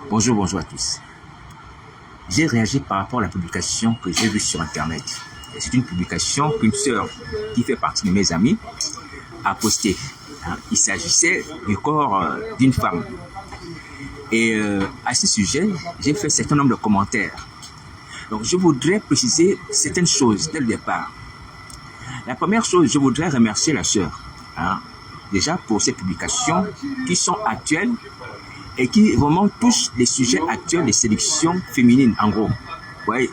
Bonjour à tous. J'ai réagi par rapport à la publication que j'ai vue sur Internet. C'est une publication qu'une sœur qui fait partie de mes amis a postée. Il s'agissait du corps d'une femme. Et à ce sujet, j'ai fait un certain nombre de commentaires. Donc, je voudrais préciser certaines choses dès le départ. La première chose, je voudrais remercier la sœur. Déjà pour ces publications qui sont actuelles et qui vraiment touchent les sujets actuels des séductions féminines, en gros. Oui,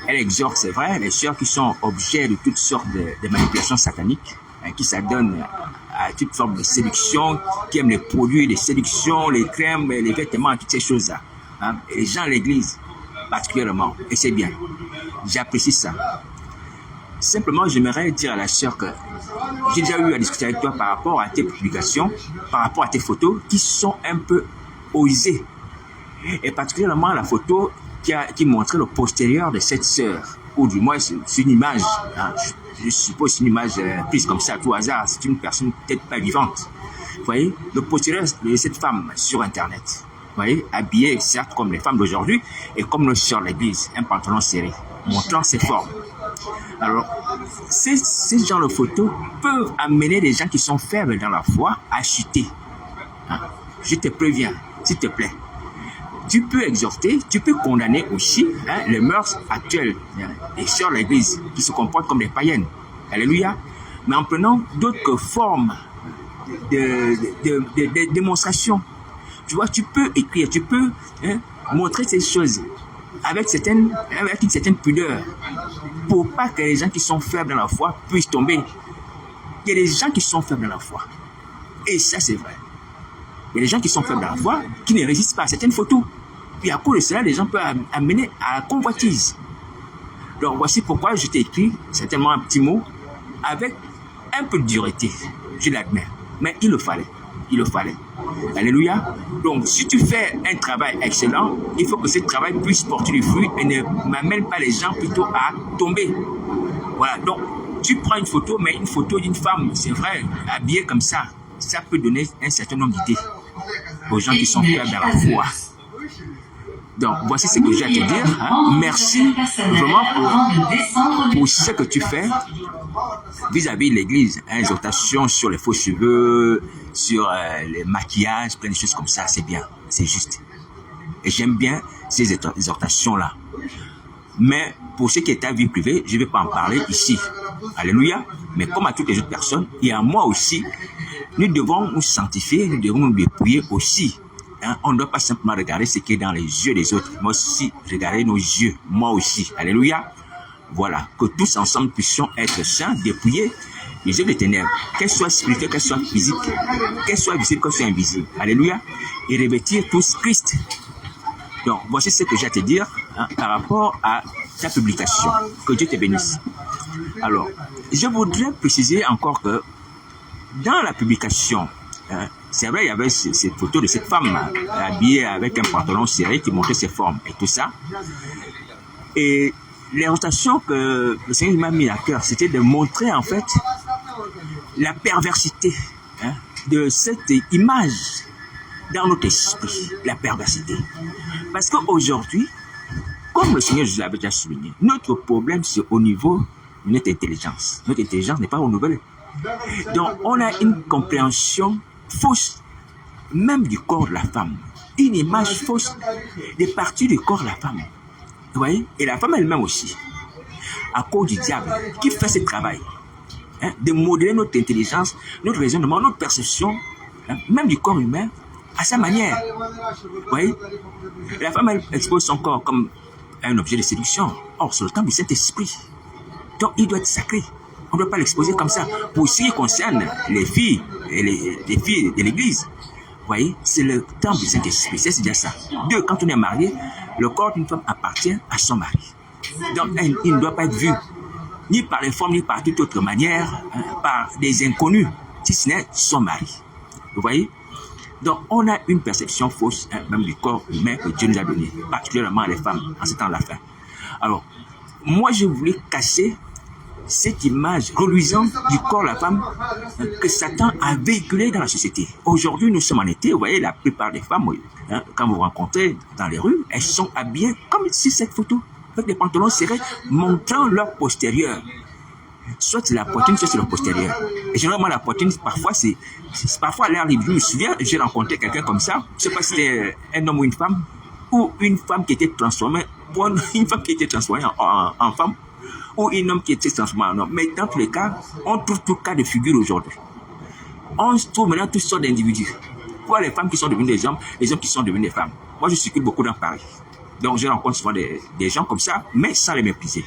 elle exhorte, c'est vrai, les sœurs qui sont objets de toutes sortes de manipulations sataniques, qui s'adonnent à toutes formes de séduction, qui aiment les produits de séduction, les crèmes, les vêtements, toutes ces choses-là. Et les gens à l'église, particulièrement, et c'est bien. J'apprécie ça. Simplement, j'aimerais dire à la sœur que j'ai déjà eu à discuter avec toi par rapport à tes publications, par rapport à tes photos qui sont un peu osées. Et particulièrement la photo qui montrait le postérieur de cette sœur, ou du moins c'est une image, je suppose une image prise comme ça, à tout hasard, c'est une personne peut-être pas vivante. Vous voyez, le postérieur de cette femme sur Internet, vous voyez, habillée certes comme les femmes d'aujourd'hui, et comme nos sœurs de l'église, un pantalon serré, montrant ses formes. Alors, ces genres de photos peuvent amener les gens qui sont faibles dans la foi à chuter. Je te préviens, s'il te plaît. Tu peux exhorter, tu peux condamner aussi les mœurs actuelles des sœurs de l'église qui se comportent comme des païennes. Alléluia. Mais en prenant d'autres formes de démonstration. Tu vois, tu peux écrire, tu peux montrer ces choses avec une certaine pudeur, pour pas que les gens qui sont faibles dans la foi puissent tomber. Il y a des gens qui sont faibles dans la foi. Et ça, c'est vrai. Il y a des gens qui sont faibles dans la foi, qui ne résistent pas à certaines photos. Puis à cause de cela, les gens peuvent amener à la convoitise. Donc voici pourquoi je t'ai écrit certainement un petit mot avec un peu de dureté. Je l'admets. Mais il le fallait. Il le fallait. Alléluia. Donc, si tu fais un travail excellent, il faut que ce travail puisse porter du fruit et ne m'amène pas les gens plutôt à tomber. Voilà. Donc, tu prends une photo, mais une photo d'une femme, c'est vrai, habillée comme ça peut donner un certain nombre d'idées aux gens qui sont faibles dans la foi. Donc, voici ce que j'ai à te dire. Merci vraiment pour ce que tu fais vis-à-vis de l'église. Exhortation sur les faux cheveux, sur les maquillages, plein de choses comme ça. C'est bien, c'est juste. Et j'aime bien ces exhortations-là. Mais pour ce qui est ta vie privée, je ne vais pas en parler ici. Alléluia. Mais comme à toutes les autres personnes, et à moi aussi, nous devons nous sanctifier, nous devons nous dépouiller aussi. On ne doit pas simplement regarder ce qui est dans les yeux des autres, mais aussi regarder nos yeux, moi aussi. Alléluia. Voilà, que tous ensemble puissions être saints, dépouillés des œuvres des ténèbres, qu'elles soient spirituelles, qu'elles soient physiques, qu'elles soient visibles, qu'elles soient invisibles. Alléluia. Et revêtir tous Christ. Donc, voici ce que j'ai à te dire par rapport à ta publication. Que Dieu te bénisse. Alors, je voudrais préciser encore que dans la publication, c'est vrai, il y avait cette photo de cette femme habillée avec un pantalon serré qui montrait ses formes et tout ça. Et l'exhortation que le Seigneur m'a mis à cœur, c'était de montrer en fait la perversité de cette image dans notre esprit, la perversité. Parce qu'aujourd'hui, comme le Seigneur Jésus l'avait déjà souligné, notre problème c'est au niveau de notre intelligence. Notre intelligence n'est pas renouvelée. Donc on a une compréhension fausse, même du corps de la femme. Une image fausse des parties du corps de la femme. Vous voyez? Et la femme elle-même aussi. À cause du diable qui fait ce travail. De modeler notre intelligence, notre raisonnement, notre perception, même du corps humain, à sa manière. Vous voyez? La femme elle expose son corps comme un objet de séduction. Or, c'est le temps du Saint-Esprit. Donc, il doit être sacré. On ne doit pas l'exposer comme ça. Pour ce qui concerne les filles et les filles de l'église, vous voyez, c'est le temps du Saint-Esprit. C'est déjà ça. Deux, quand on est marié, le corps d'une femme appartient à son mari. Donc, il ne doit pas être vu ni par les femmes, ni par toute autre manière, par des inconnus, si ce n'est son mari. Vous voyez? Donc, on a une perception fausse, même du corps humain que Dieu nous a donné, particulièrement les femmes, en ce temps de la fin. Alors, moi, je voulais casser cette image reluisante du corps de la femme que Satan a véhiculée dans la société. Aujourd'hui, nous sommes en été, vous voyez, la plupart des femmes, quand vous rencontrez dans les rues, elles sont habillées comme sur cette photo, avec des pantalons serrés montrant leur postérieur. Soit c'est la poitrine, soit c'est le postérieur. Et généralement, la poitrine, parfois, c'est parfois l'air libre. Je me souviens, j'ai rencontré quelqu'un comme ça, je ne sais pas si c'était un homme ou une femme qui était transformée, une femme qui était transformée en femme, ou un homme qui était transformé en homme. Mais dans tous les cas, on trouve tout cas de figure aujourd'hui. On trouve maintenant toutes sortes d'individus. Pour les femmes qui sont devenues des hommes, les hommes qui sont devenus des femmes. Moi, je circule beaucoup dans Paris. Donc, je rencontre souvent des gens comme ça, mais sans les mépriser.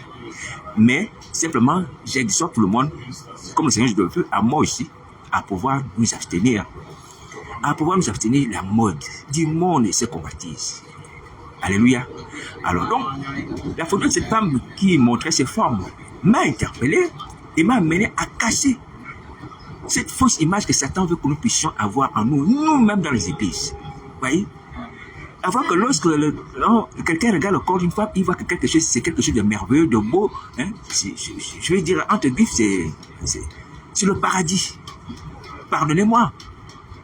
Mais, simplement, j'exhorte tout le monde, comme le Seigneur je le veux, à moi aussi, à pouvoir nous abstenir. À pouvoir nous abstenir de la mode du monde et ses convoitises. Alléluia. Alors donc, la photo de cette femme qui montrait ses formes m'a interpellé et m'a amené à casser cette fausse image que Satan veut que nous puissions avoir en nous, nous-mêmes dans les églises. Vous voyez? Avoir que lorsque quelqu'un regarde le corps d'une femme, il voit que c'est quelque chose de merveilleux, de beau. Hein? Je vais dire, entre griffes, c'est le paradis. Pardonnez-moi.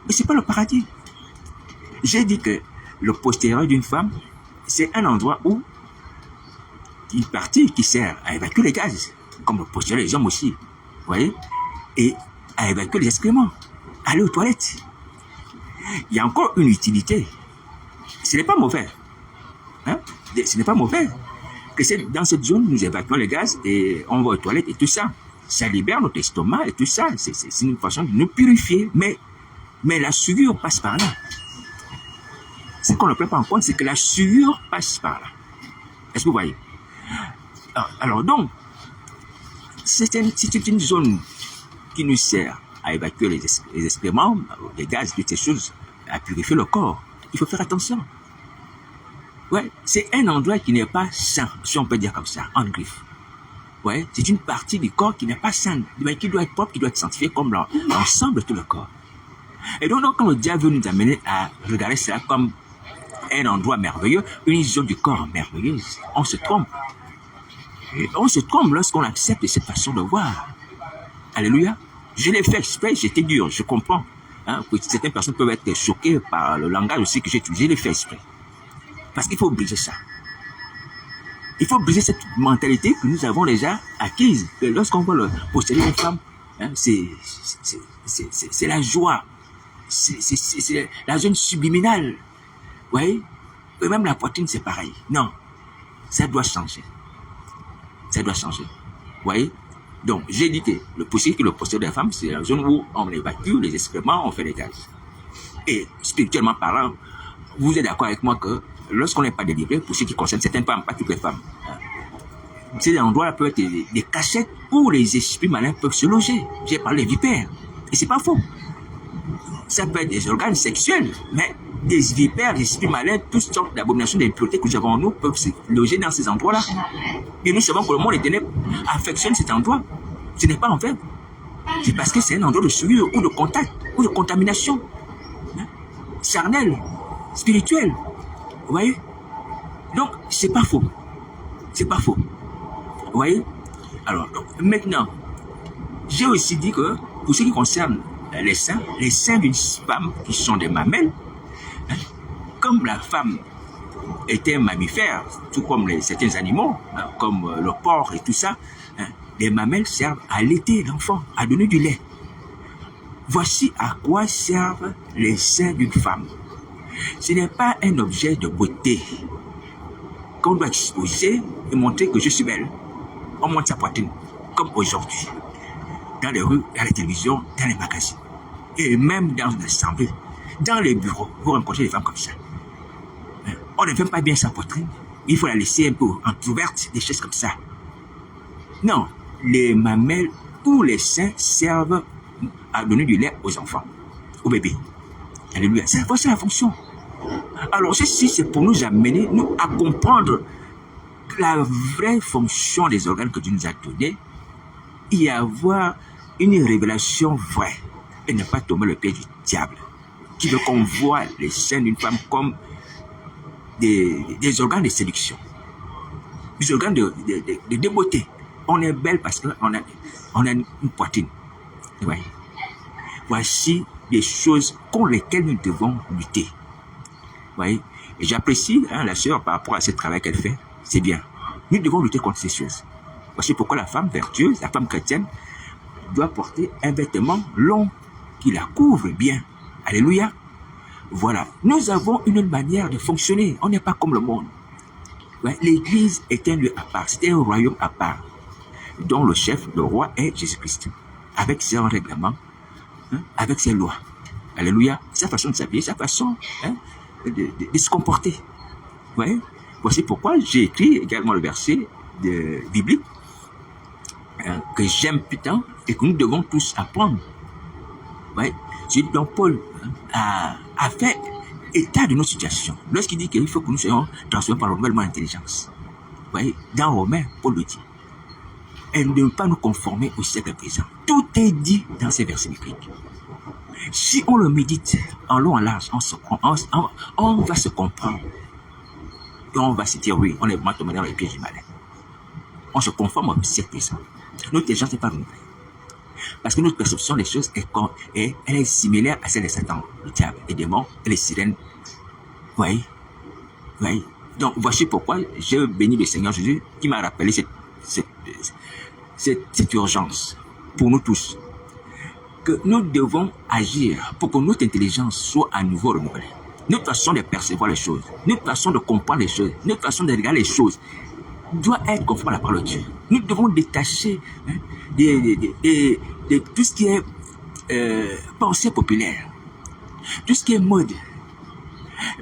Mais ce n'est pas le paradis. J'ai dit que le postérieur d'une femme, c'est un endroit où une partie qui sert à évacuer les gaz, comme le postérieur des hommes aussi. Vous voyez? Et à évacuer les excréments, aller aux toilettes. Il y a encore une utilité. Ce n'est pas mauvais. Hein? Ce n'est pas mauvais. Que dans cette zone, nous évacuons les gaz et on va aux toilettes et tout ça. Ça libère notre estomac et tout ça. C'est une façon de nous purifier. Mais la souillure passe par là. Ce qu'on ne prend pas en compte, c'est que la souillure passe par là. Est-ce que vous voyez? Alors donc, c'est une zone qui nous sert à évacuer les excréments, les gaz, toutes ces choses, à purifier le corps. Il faut faire attention. Ouais, c'est un endroit qui n'est pas sain, si on peut dire comme ça, en griffe. Ouais, c'est une partie du corps qui n'est pas saine, mais qui doit être propre, qui doit être sanctifié comme l'ensemble de tout le corps. Et donc, quand le diable veut nous amener à regarder cela comme un endroit merveilleux, une zone du corps merveilleuse, on se trompe. Et on se trompe lorsqu'on accepte cette façon de voir. Alléluia. Je l'ai fait exprès, j'étais dur, je comprends. Hein, que certaines personnes peuvent être choquées par le langage aussi que j'ai utilisé, je l'ai fait exprès. Parce qu'il faut briser ça. Il faut briser cette mentalité que nous avons déjà acquise. Que lorsqu'on voit le postérieur d'une femme, hein, c'est la joie. C'est la zone subliminale. Vous voyez? Et même la poitrine, c'est pareil. Non. Ça doit changer. Ça doit changer. Vous voyez? Donc, j'ai dit que le postérieur de la femme, c'est la zone où on évacue les excréments, on fait les gaz. Et spirituellement parlant, vous êtes d'accord avec moi que lorsqu'on n'est pas délivré, pour ce qui concerne certaines femmes, pas toutes les femmes, ces endroits-là peuvent être des cachettes où les esprits malins peuvent se loger. J'ai parlé des vipères. Et c'est pas faux. Ça peut être des organes sexuels, mais des vipères, des esprits malins, toutes sortes d'abominations, d'impuretés que nous avons en nous peuvent se loger dans ces endroits-là. Et nous savons que le monde éternel affectionne cet endroit. Ce n'est pas en fait. C'est parce que c'est un endroit de souillure ou de contact ou de contamination. Charnelle, spirituelle. Vous voyez? Donc, c'est pas faux. C'est pas faux. Vous voyez? Alors, donc, maintenant, j'ai aussi dit que, pour ce qui concerne les seins d'une femme qui sont des mamelles, hein, comme la femme est un mammifère, tout comme certains animaux, hein, comme le porc et tout ça, hein, les mamelles servent à allaiter l'enfant, à donner du lait. Voici à quoi servent les seins d'une femme. Ce n'est pas un objet de beauté qu'on doit exposer et montrer que je suis belle. On montre sa poitrine, comme aujourd'hui, dans les rues, dans la télévision, dans les magazines, et même dans une assemblée, dans les bureaux, vous rencontrez des femmes comme ça. On ne fait pas bien sa poitrine, il faut la laisser un peu entrouverte, des choses comme ça. Non, les mamelles ou les seins servent à donner du lait aux enfants, aux bébés. Alléluia. C'est la fonction. Alors ceci, c'est pour nous amener, nous, à comprendre la vraie fonction des organes que Dieu nous a donnés et avoir une révélation vraie et ne pas tomber le pied du diable qui veut qu'on voit les seins d'une femme comme des organes de séduction, des organes de beauté. On est belle parce qu'on a une poitrine. Ouais. Voici des choses contre lesquelles nous devons lutter. Ouais. Et j'apprécie la sœur par rapport à ce travail qu'elle fait. C'est bien. Nous devons lutter contre ces choses. Voici pourquoi la femme vertueuse, la femme chrétienne, doit porter un vêtement long qui la couvre bien. Alléluia. Voilà. Nous avons une manière de fonctionner. On n'est pas comme le monde. Ouais. L'église est un lieu à part. C'est un royaume à part, dont le chef, le roi, est Jésus-Christ. Avec ses règlements, avec ses lois. Alléluia. Sa façon de s'habiller, sa façon de se comporter. Ouais. Voici pourquoi j'ai écrit également le verset biblique que j'aime putain et que nous devons tous apprendre. Ouais. C'est donc Paul a fait état de nos situations. Lorsqu'il dit qu'il faut que nous soyons transformés par le renouvellement d'intelligence. Ouais. Dans Romains, Paul le dit. Et nous ne devons pas nous conformer au siècle présent. Tout est dit dans ces versets bibliques. Si on le médite en long, en large, on va se comprendre. Et on va se dire, oui, on est vraiment tombé dans les pièges du malin. On se conforme au siècle présent. Notre intelligence n'est pas renouvelée. Parce que notre perception des choses elle est similaire à celle de Satan, le diable, les démons et les sirènes. Oui. Oui. Donc, voici pourquoi j'ai béni le Seigneur Jésus qui m'a rappelé cette urgence pour nous tous. Que nous devons agir pour que notre intelligence soit à nouveau renouvelée. Notre façon de percevoir les choses, notre façon de comprendre les choses, notre façon de regarder les choses doit être conforme à la parole de Dieu. Nous devons détacher de tout ce qui est pensée populaire, tout ce qui est mode,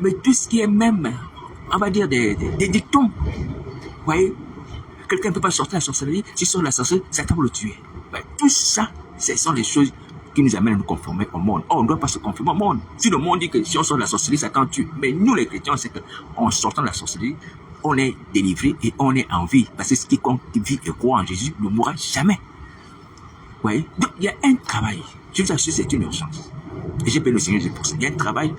mais tout ce qui est même, on va dire, des dictons. Vous voyez, quelqu'un ne peut pas sortir la sorcellerie, s'il sort la sorcellerie, Satan va le tuer. Ouais, tout ça, ce sont des choses qui nous amènent à nous conformer au monde. Or, on ne doit pas se conformer au monde. Si le monde dit que si on sort de la sorcellerie, Satan tue. Mais nous, les chrétiens, on sait qu'en sortant de la sorcellerie, on est délivré et on est en vie. Parce que ce quiconque vit et croit en Jésus ne mourra jamais. Vous voyez? Donc, il y a un travail. Je vous assure, c'est une urgence. Et j'ai payé le Seigneur pour ça. Il y a un travail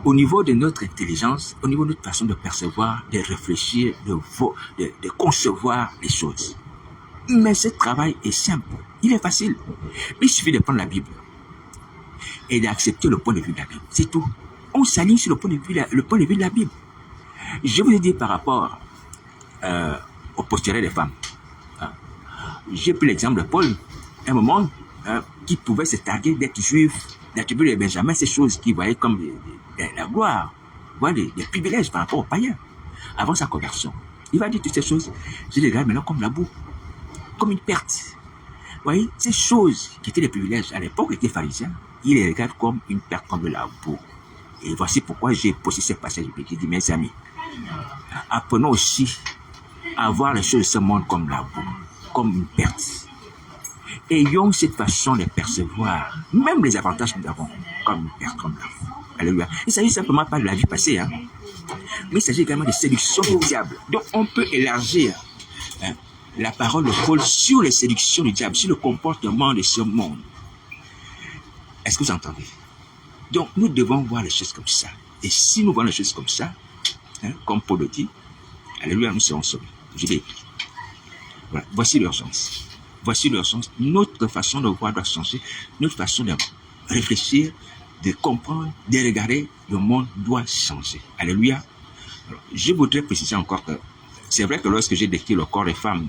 au niveau de notre intelligence, au niveau de notre façon de percevoir, de réfléchir, de concevoir les choses. Mais ce travail est simple. Il est facile. Il suffit de prendre la Bible et d'accepter le point de vue de la Bible. C'est tout. On s'aligne sur le point de vue de la Bible. Je vous ai dit par rapport au postulaire des femmes. J'ai pris l'exemple de Paul, un moment qui pouvait se targuer d'être juif, d'attribuer les Benjamins ces choses qu'il voyait comme la gloire, des privilèges par rapport aux païens. Avant sa conversion, il va dire toutes ces choses. Je les regarde maintenant comme la boue, comme une perte. Vous voyez, ces choses qui étaient des privilèges à l'époque étaient pharisiens, il les regarde comme une perte, comme de la boue. Et voici pourquoi j'ai posé ce passage. J'ai dit, mes amis, apprenons aussi à voir les choses de ce monde comme la boue, comme une perte. Ayons cette façon de percevoir, même les avantages que nous avons, comme une perte, comme la boue. Alléluia. Il ne s'agit simplement pas de la vie passée, mais il s'agit également de séduction du diable. Donc on peut élargir la parole de Paul sur les séductions du diable, sur le comportement de ce monde. Est-ce que vous entendez? Donc, nous devons voir les choses comme ça. Et si nous voyons les choses comme ça, comme Paul le dit, alléluia, nous serons sauvés. Je l'ai écrit. Voilà. Voici l'urgence. Voici l'urgence. Notre façon de voir doit changer. Notre façon de réfléchir, de comprendre, de regarder, le monde doit changer. Alléluia. Alors, je voudrais préciser encore que c'est vrai que lorsque j'ai décrit le corps des femmes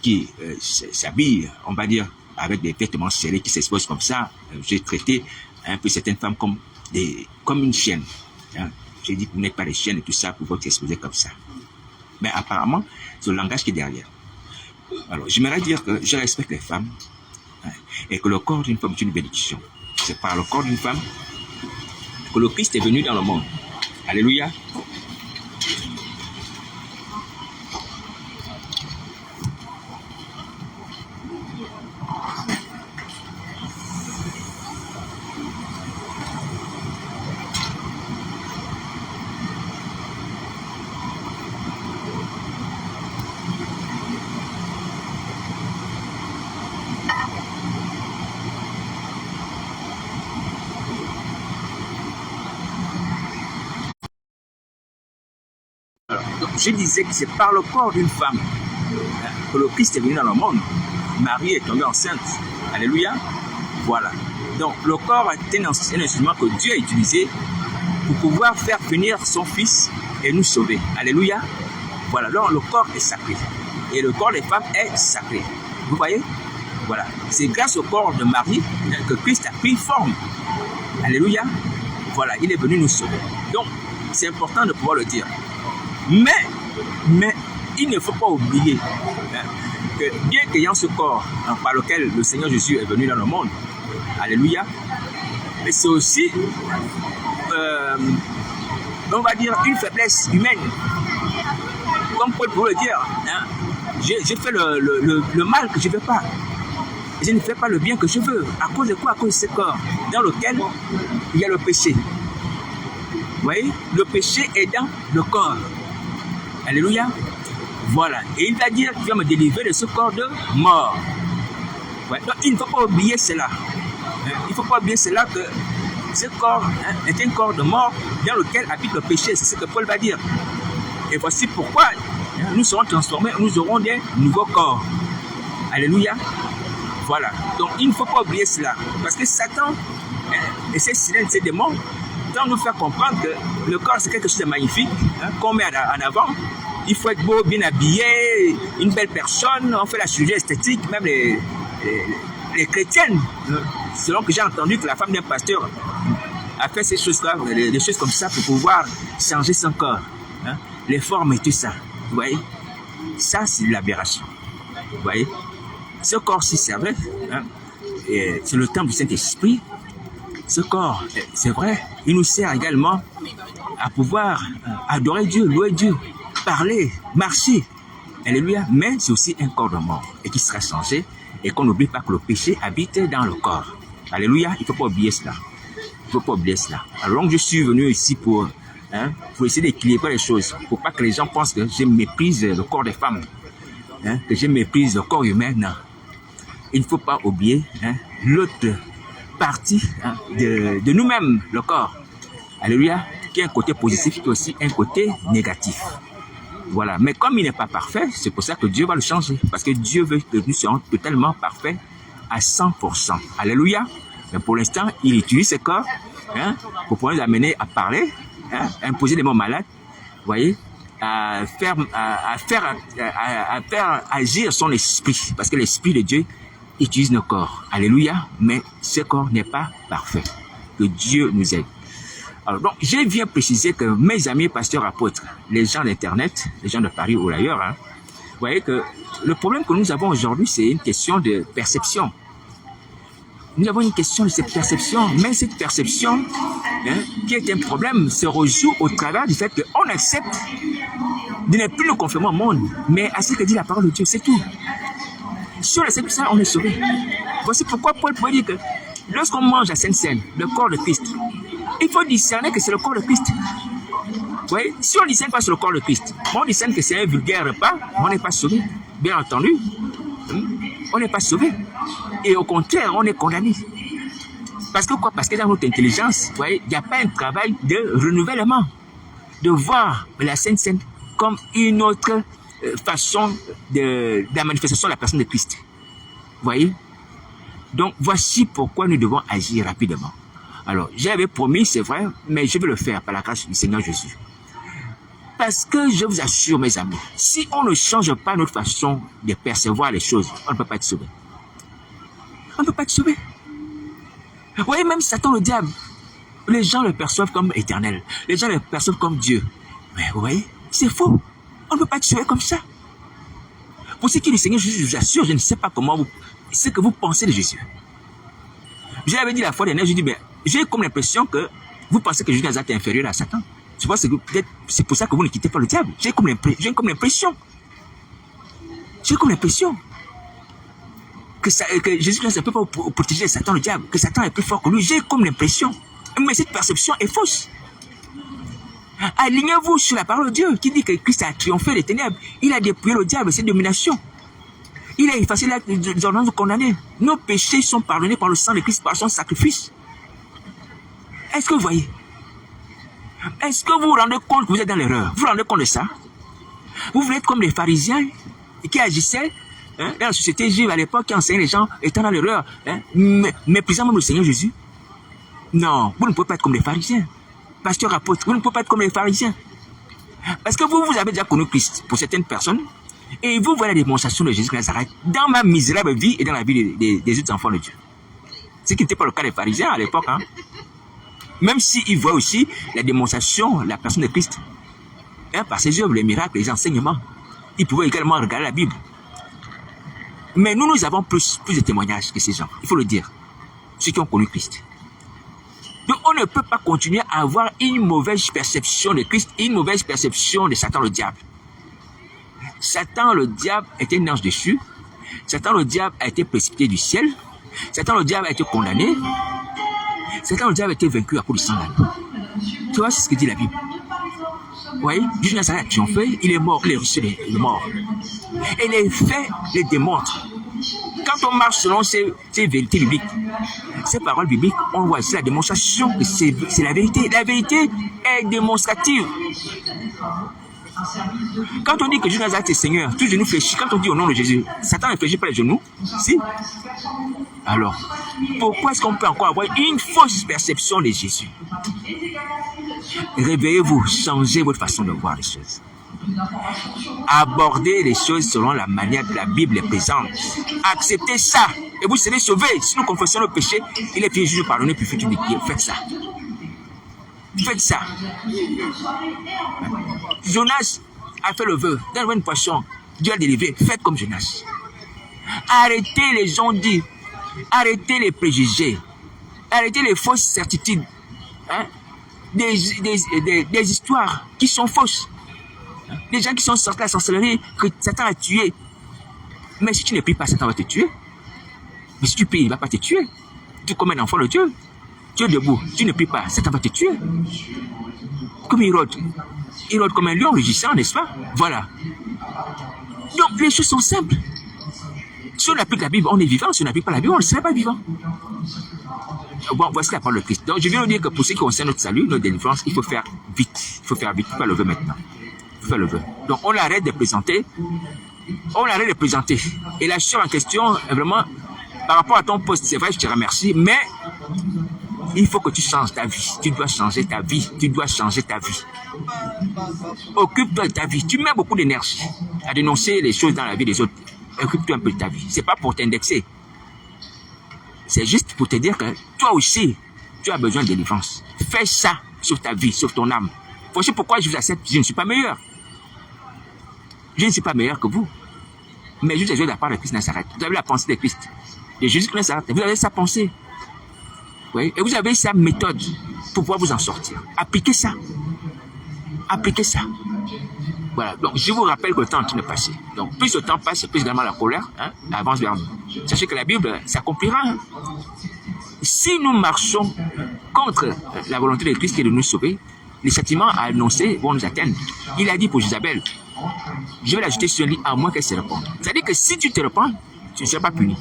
qui s'habillent, on va dire, avec des vêtements serrés, qui s'exposent comme ça, j'ai traité un peu certaines femmes comme une chienne. J'ai dit que vous n'êtes pas des chiennes et tout ça pour vous exposer comme ça. Mais apparemment, c'est le langage qui est derrière. Alors, j'aimerais dire que je respecte les femmes et que le corps d'une femme est une bénédiction. C'est par le corps d'une femme que le Christ est venu dans le monde. Alléluia. Je disais que c'est par le corps d'une femme que le Christ est venu dans le monde. Marie est tombée enceinte. Alléluia. Voilà. Donc, le corps est un instrument que Dieu a utilisé pour pouvoir faire venir son Fils et nous sauver. Alléluia. Voilà. Donc, le corps est sacré. Et le corps des femmes est sacré. Vous voyez? Voilà. C'est grâce au corps de Marie que Christ a pris forme. Alléluia. Voilà. Il est venu nous sauver. Donc, c'est important de pouvoir le dire. Mais, il ne faut pas oublier que bien qu'ayant ce corps par lequel le Seigneur Jésus est venu dans le monde, alléluia, mais c'est aussi, on va dire, une faiblesse humaine. Comme Paul pourrait le dire, hein, j'ai fait le mal que je ne veux pas. Je ne fais pas le bien que je veux. À cause de quoi? À cause de ce corps dans lequel il y a le péché. Vous voyez? Le péché est dans le corps. Alléluia. Voilà. Et il va dire, tu vas me délivrer de ce corps de mort. Ouais. Donc, il ne faut pas oublier cela. Il ne faut pas oublier cela que ce corps est un corps de mort dans lequel habite le péché. C'est ce que Paul va dire. Et voici pourquoi nous serons transformés, nous aurons des nouveaux corps. Alléluia. Voilà. Donc, il ne faut pas oublier cela. Parce que Satan et ses cylindres, ses démons, doivent nous faire comprendre que le corps, c'est quelque chose de magnifique, qu'on met en avant. Il faut être beau, bien habillé, une belle personne. On fait la chirurgie esthétique, même les chrétiennes. Selon que j'ai entendu que la femme d'un pasteur a fait ces choses-là, des choses comme ça pour pouvoir changer son corps. Les formes et tout ça. Vous voyez? Ça, c'est de l'aberration. Vous voyez? Ce corps-ci, c'est vrai. C'est le temple du Saint-Esprit. Ce corps, c'est vrai, il nous sert également à pouvoir adorer Dieu, louer Dieu, parler, marcher. Alléluia. Mais c'est aussi un corps de mort et qui sera changé et qu'on n'oublie pas que le péché habite dans le corps. Alléluia. Il ne faut pas oublier cela. Il ne faut pas oublier cela. Alors donc je suis venu ici pour essayer d'équilibrer les choses, pour pas que les gens pensent que je méprise le corps des femmes, que je méprise le corps humain. Non. Il ne faut pas oublier l'autre partie de nous-mêmes, le corps. Alléluia. Qui a un côté positif, qui a aussi un côté négatif. Voilà. Mais comme il n'est pas parfait, c'est pour ça que Dieu va le changer. Parce que Dieu veut que nous soyons totalement parfaits à 100%. Alléluia. Mais pour l'instant, il utilise ce corps pour pouvoir nous amener à parler, à imposer des mots malades. Vous voyez, à faire agir son esprit. Parce que l'esprit de Dieu utilise nos corps. Alléluia. Mais ce corps n'est pas parfait. Que Dieu nous aide. Alors donc, je viens préciser que mes amis pasteurs apôtres, les gens d'Internet, les gens de Paris ou ailleurs, vous voyez que le problème que nous avons aujourd'hui, c'est une question de perception. Nous avons une question de cette perception, mais cette perception, qui est un problème, se rejoue au travers du fait qu'on accepte de ne plus nous conformer au monde, mais à ce que dit la parole de Dieu, c'est tout. Si on accepte ça, on est sauvé. Voici pourquoi Paul pourrait dire que lorsqu'on mange la Sainte Seine, le corps de Christ, il faut discerner que c'est le corps de Christ. Oui, si on ne discerne pas sur le corps de Christ, on discerne que c'est un vulgaire repas, on n'est pas sauvé. Bien entendu, on n'est pas sauvé. Et au contraire, on est condamné. Parce que quoi? Parce que dans notre intelligence, vous voyez, il n'y a pas un travail de renouvellement. De voir la Sainte Seine comme une autre façon de la manifestation de la personne de Christ. Vous voyez? Donc, voici pourquoi nous devons agir rapidement. Alors, j'avais promis, c'est vrai, mais je vais le faire par la grâce du Seigneur Jésus. Parce que je vous assure, mes amis, si on ne change pas notre façon de percevoir les choses, on ne peut pas être sauvé. On ne peut pas être sauvé. Vous voyez, même Satan, le diable, les gens le perçoivent comme éternel. Les gens le perçoivent comme Dieu. Mais vous voyez, c'est faux. On ne peut pas être sauvé comme ça. Pour ce qui est du Seigneur Jésus, je vous assure, je ne sais pas comment ce que vous pensez de Jésus. J'avais dit la fois dernière, je dis, j'ai comme l'impression que vous pensez que Jésus est inférieur à Satan. Je pense que peut-être c'est pour ça que vous ne quittez pas le diable. J'ai comme l'impression. Que Jésus ne peut pas protéger Satan, le diable, que Satan est plus fort que lui. J'ai comme l'impression. Mais cette perception est fausse. Alignez-vous sur la parole de Dieu qui dit que Christ a triomphé des ténèbres. Il a dépouillé le diable, ses dominations. Il a effacé les ordonnances de condamner. Nos péchés sont pardonnés par le sang de Christ, par son sacrifice. Est-ce que vous voyez? Est-ce que vous vous rendez compte que vous êtes dans l'erreur? Vous vous rendez compte de ça? Vous voulez être comme les pharisiens qui agissait dans la société juive à l'époque, qui enseignait les gens étant dans l'erreur, méprisant même le Seigneur Jésus. Non, vous ne pouvez pas être comme les pharisiens. Pasteur apôtre, vous ne pouvez pas être comme les pharisiens. Parce que vous avez déjà connu Christ pour certaines personnes, et vous voyez la démonstration de Jésus de Nazareth dans ma misérable vie et dans la vie des autres enfants de Dieu. Ce qui n'était pas le cas des pharisiens à l'époque. Même s'ils voient aussi la démonstration, la personne de Christ, par ses œuvres, les miracles, les enseignements. Ils pouvaient également regarder la Bible. Mais nous avons plus de témoignages que ces gens, il faut le dire, ceux qui ont connu Christ. Donc on ne peut pas continuer à avoir une mauvaise perception de Christ, une mauvaise perception de Satan le diable. Satan le diable était un ange déchu. Satan le diable a été précipité du ciel. Satan le diable a été condamné. Satan le diable a été vaincu à cause du sang d'agneau. Tu vois, c'est ce que dit la Bible. Vous voyez, Jésus Nazareth a triomphé, il est mort, il est ressuscité, il est mort. Et les faits les démontrent. Quand on marche selon ces vérités bibliques, ces paroles bibliques, on voit ici la démonstration que c'est la vérité. La vérité est démonstrative. Quand on dit que Jésus Nazareth est Seigneur, tout genou fléchit. Quand on dit au nom de Jésus, Satan ne fléchit pas les genoux. Si. Alors, pourquoi est-ce qu'on peut encore avoir une fausse perception de Jésus? Réveillez-vous, changez votre façon de voir les choses. Abordez les choses selon la manière que la Bible les présente. Acceptez ça et vous serez sauvés. Si nous confessons le péché, il est Jésus pardonné puis faites faites ça. Faites ça. Jonas a fait le vœu. Dans une poisson, Dieu a délivré. Faites comme Jonas. Arrêtez les gens dits. Arrêtez les préjugés. Arrêtez les fausses certitudes. Des histoires qui sont fausses. Des gens qui sont sortis de la sorcellerie, que Satan a tué. Mais si tu ne pries pas, Satan va te tuer. Mais si tu pries, il ne va pas te tuer. Tu es comme un enfant de Dieu. Tu es debout, tu ne pries pas, Satan va te tuer. Comme il rôde comme un lion rugissant, n'est-ce pas? Voilà. Donc les choses sont simples. Si on applique la Bible, on est vivant. Si on n'applique pas la Bible, on ne serait pas vivant. Bon, voici la parole de Christ. Donc je viens de dire que pour ce qui concerne notre salut, notre délivrance, il faut faire vite. Il faut faire vite. Il faut faire le vœu maintenant. Il faut faire le vœu. Donc on arrête de présenter. On arrête de présenter. Et la chose en question, vraiment, par rapport à ton poste, c'est vrai, je te remercie, mais il faut que tu changes ta vie. Tu dois changer ta vie. Tu dois changer ta vie. Occupe-toi de ta vie. Tu mets beaucoup d'énergie à dénoncer les choses dans la vie des autres. Occupe-toi un peu de ta vie. C'est pas pour t'indexer. C'est juste pour te dire que toi aussi, tu as besoin de délivrance. Fais ça sur ta vie, sur ton âme. Voici pourquoi je vous accepte. Je ne suis pas meilleur. Je ne suis pas meilleur que vous. Mais juste de la part de Christ Nazareth. Vous avez la pensée de Christ. De Jésus Christ Nazareth. Vous avez sa pensée. Oui. Et vous avez sa méthode pour pouvoir vous en sortir. Appliquez ça. Appliquez ça. Voilà. Donc, je vous rappelle que le temps est en train de passer. Donc, plus le temps passe, plus également la colère avance vers nous. Sachez que la Bible s'accomplira. Si nous marchons contre la volonté de Christ qui est de nous sauver, les châtiments annoncés vont nous atteindre. Il a dit pour Isabelle, je vais l'ajouter sur le lit à moins qu'elle se répande. C'est-à-dire que si tu te répands, tu ne seras pas puni.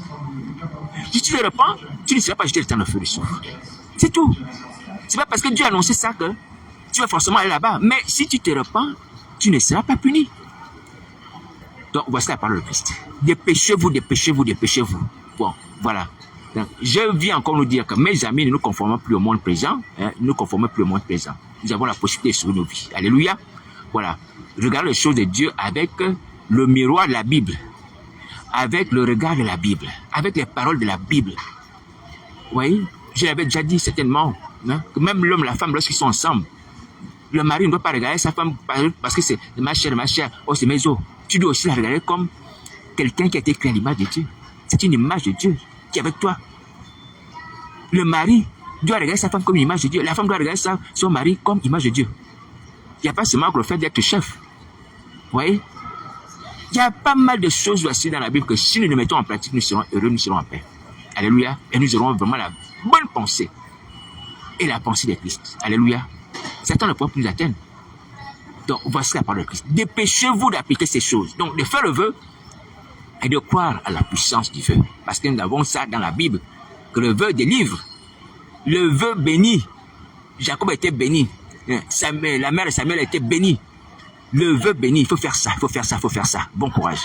Si tu te répands, tu ne seras pas jeté le temps de feu de soufre. C'est tout. C'est pas parce que Dieu a annoncé ça que tu vas forcément aller là-bas. Mais si tu te répands, tu ne seras pas puni. Donc, voici la parole de Christ. Dépêchez-vous, dépêchez-vous, dépêchez-vous. Bon, voilà. Donc, je viens encore nous dire que mes amis, ne nous conformons plus au monde présent. Nous nous conformons plus au monde présent. Nous avons la possibilité de sauver nos vies. Alléluia. Voilà. Regardez les choses de Dieu avec le miroir de la Bible. Avec le regard de la Bible. Avec les paroles de la Bible. Vous voyez? Je l'avais déjà dit certainement. Que même l'homme et la femme, lorsqu'ils sont ensemble, le mari ne doit pas regarder sa femme parce que c'est ma chère, oh c'est mes os. Tu dois aussi la regarder comme quelqu'un qui a été créé à l'image de Dieu. C'est une image de Dieu qui est avec toi. Le mari doit regarder sa femme comme une image de Dieu. La femme doit regarder son mari comme image de Dieu. Il n'y a pas seulement le fait d'être chef. Vous voyez? Il y a pas mal de choses aussi dans la Bible que si nous les mettons en pratique, nous serons heureux, nous serons en paix. Alléluia. Et nous aurons vraiment la bonne pensée. Et la pensée de Christ. Alléluia. Satan ne pourra plus nous atteindre. Donc, voici la parole de Christ. Dépêchez-vous d'appliquer ces choses. Donc, de faire le vœu et de croire à la puissance du vœu. Parce que nous avons ça dans la Bible, que le vœu délivre. Le vœu béni. Jacob a été béni. La mère de Samuel a été bénie. Le vœu béni, il faut faire ça, il faut faire ça, il faut faire ça. Bon courage.